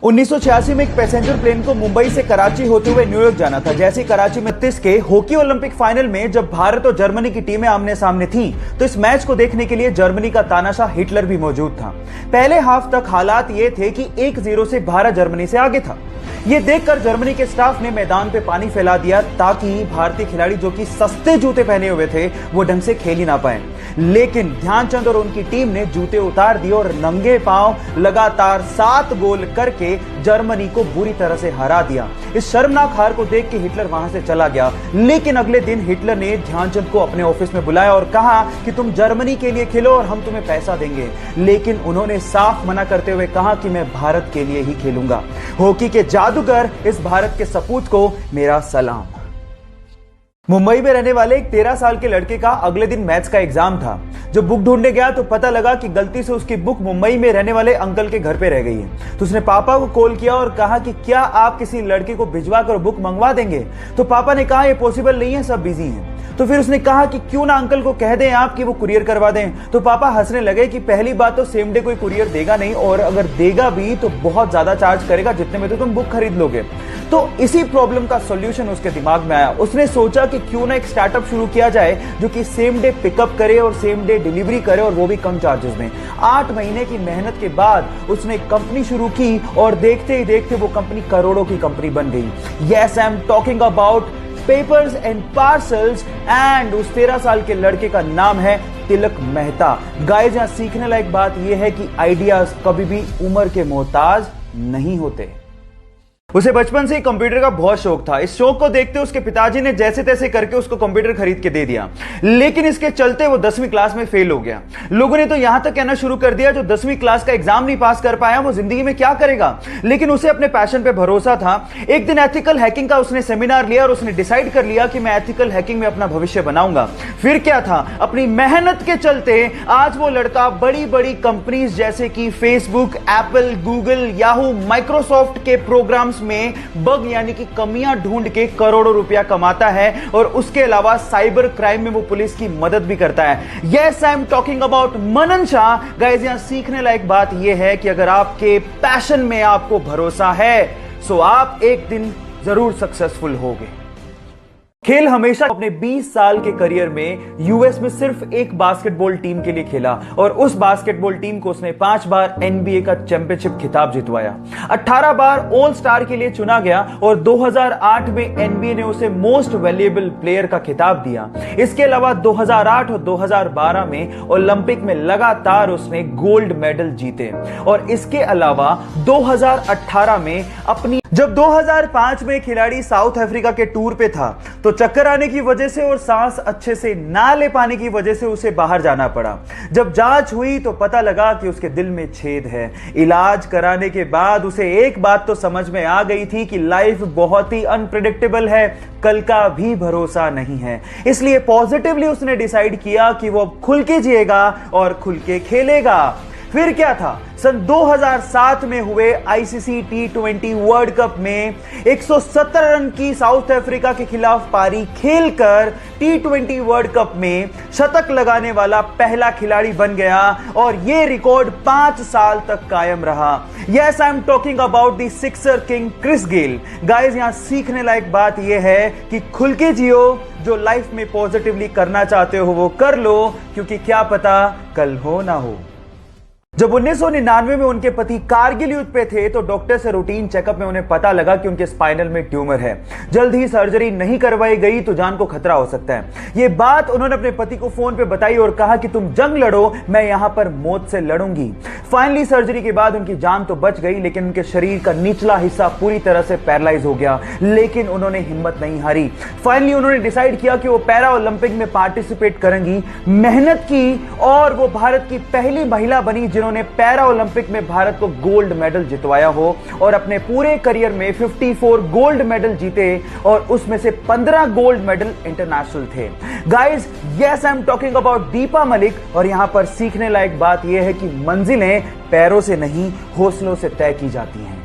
1986 में एक passenger plane को मुंबई से कराची होते हुए न्यूयॉर्क जाना था। जैसे कराची में 30 के हॉकी ओलंपिक फाइनल में जब भारत और जर्मनी की टीमें आमने सामने थीं, तो इस मैच को देखने के लिए जर्मनी का तानाशाह हिटलर भी मौजूद था। पहले हाफ तक हालात ये थे कि 1-0 से भारत जर्मनी से आगे था। ये देखकर जर्मनी के स्टाफ ने मैदान पे पानी फैला दिया ताकि भारतीय खिलाड़ी जो कि सस्ते जूते पहने हुए थे वो ढंग से खेल ही ना पाए। लेकिन ध्यानचंद और उनकी टीम ने जूते उतार दिए और नंगे पांव लगातार 7 गोल करके जर्मनी को बुरी तरह से हरा दिया। इस शर्मनाक हार को देख के हिटलर वहां से चला गया। लेकिन अगले दिन हिटलर ने ध्यानचंद को अपने ऑफिस में बुलाया और कहा कि तुम जर्मनी के लिए खेलो और हम तुम्हें पैसा देंगे। लेकिन उन्होंने साफ मना करते हुए कहा कि मैं भारत के लिए ही खेलूंगा। हॉकी के जादूगर इस भारत के सपूत को मेरा सलाम। मुंबई में रहने वाले एक 13 साल के लड़के का अगले दिन मैथ्स का एग्जाम था। जब बुक ढूंढने गया तो पता लगा कि गलती से उसकी बुक मुंबई में रहने वाले अंकल के घर पे रह गई है। तो उसने पापा को कॉल किया और कहा कि क्या आप किसी लड़के को भिजवा कर बुक मंगवा देंगे। तो पापा ने कहा यह पॉसिबल नहीं है, सब बिजी हैं। तो फिर उसने कहा कि क्यों ना अंकल को कह दें आप कि वो कुरियर करवा दें। तो पापा हंसने लगे कि पहली बात तो सेम डे कोई कुरियर देगा नहीं, और अगर देगा भी तो बहुत ज्यादा चार्ज करेगा जितने में तो तुम बुक खरीद लोगे। तो इसी प्रॉब्लम का सॉल्यूशन उसके दिमाग में आया। उसने सोचा कि क्यों ना एक स्टार्टअप शुरू किया जाए जो कि सेम डे पिकअप करे और सेम डे डिलीवरी करे, और वो भी कम चार्जेस में। 8 महीने की मेहनत के बाद उसने एक कंपनी शुरू की और देखते ही देखते वो कंपनी करोड़ों की कंपनी बन गई। Yes, I am talking about papers and parcels, and उस 13 साल के लड़के का नाम है तिलक मेहता। गाइस, यहां सीखने लायक बात यह है कि आइडियाज कभी भी उम्र के मोहताज नहीं होते। उसे बचपन से ही कंप्यूटर का बहुत शौक था। इस शौक को देखते उसके पिताजी ने जैसे तैसे करके उसको कंप्यूटर खरीद के दे दिया। लेकिन इसके चलते वो 10वीं क्लास में फेल हो गया। लोगों ने तो यहां तक कहना शुरू कर दिया जो 10वीं क्लास का एग्जाम नहीं पास कर पाया वो जिंदगी में क्या करेगा। लेकिन उसे अपने पैशन पे भरोसा था। एक दिन एथिकल हैकिंग का उसने सेमिनार लिया और उसने डिसाइड कर लिया कि मैं एथिकल हैकिंग में अपना भविष्य बनाऊंगा। फिर क्या था, अपनी मेहनत के चलते आज वो लड़का बड़ी बड़ी कंपनीज जैसे कि Facebook, Apple, Google, Yahoo, Microsoft के प्रोग्राम्स में बग यानी कि कमियां ढूंढ के करोड़ों रुपया कमाता है, और उसके अलावा साइबर क्राइम में वो पुलिस की मदद भी करता है। Yes, I am talking about Manan Shah. Guys, यहां सीखने लायक बात यह है कि अगर आपके पैशन में आपको भरोसा है तो आप एक दिन जरूर सक्सेसफुल होगे। खेल हमेशा अपने 20 साल के करियर में यूएस में सिर्फ एक बास्केटबॉल टीम के लिए खेला, और उस बास्केटबॉल टीम को उसने 5 बार एनबीए का चैंपियनशिप खिताब जितवाया। 18 बार ऑल स्टार के लिए चुना गया, और 2008 में एनबीए ने उसे मोस्ट वैल्यूएबल प्लेयर का खिताब दिया। इसके अलावा 2008 और 2012 में ओलंपिक में लगातार उसने गोल्ड मेडल जीते, और इसके अलावा 2018 में जब 2005 में खिलाड़ी साउथ अफ्रीका के टूर पे था तो चक्कर आने की वजह से और सांस अच्छे से ना ले पाने की वजह से उसे बाहर जाना पड़ा। जब जांच हुई तो पता लगा कि उसके दिल में छेद है। इलाज कराने के बाद उसे एक बात तो समझ में आ गई थी कि लाइफ बहुत ही अनप्रेडिक्टेबल है, कल का भी भरोसा नहीं है। इसलिए पॉजिटिवली उसने डिसाइड किया कि वो खुल के जिएगा और खुल के खेलेगा। फिर क्या था, सन 2007 में हुए आईसीसी T20 वर्ल्ड कप में 117 रन की साउथ अफ्रीका के खिलाफ पारी खेलकर T20 वर्ल्ड कप में शतक लगाने वाला पहला खिलाड़ी बन गया, और यह रिकॉर्ड 5 साल तक कायम रहा। Yes, I am talking about the sixer king Chris Gayle. Guys, यहां सीखने लायक बात यह है कि खुल के जियो, जो लाइफ में पॉजिटिवली करना चाहते हो वो कर लो, क्योंकि क्या पता कल हो ना हो। जब 1999 में उनके पति कारगिल युद्ध पे थे तो डॉक्टर से रूटीन चेकअप में उन्हें पता लगा कि उनके स्पाइनल में ट्यूमर है। जल्द ही सर्जरी नहीं करवाई गई तो जान को खतरा हो सकता है। यह बात उन्होंने अपने पति को फोन पे बताई और कहा कि तुम जंग लड़ो, मैं यहां पर मौत से लड़ूंगी। फाइनली सर्जरी के बाद उनकी जान तो बच गई, लेकिन उनके शरीर का निचला हिस्सा पूरी तरह से पैरालाइज हो गया। लेकिन उन्होंने हिम्मत नहीं हारी। फाइनली उन्होंने डिसाइड किया कि वो पैरा ओलंपिक में पार्टिसिपेट करेंगी। मेहनत की और वो भारत की पहली महिला बनी जिन्होंने पैरा ओलंपिक में भारत को गोल्ड मेडल जितवाया हो, और अपने पूरे करियर में 54 गोल्ड मेडल जीते, और उसमें से 15 गोल्ड मेडल इंटरनेशनल थे। Guys, yes, I am talking about Deepa Malik. और यहां पर सीखने लायक बात यह है कि मंजिलें पैरों से नहीं हौसलों से तय की जाती हैं।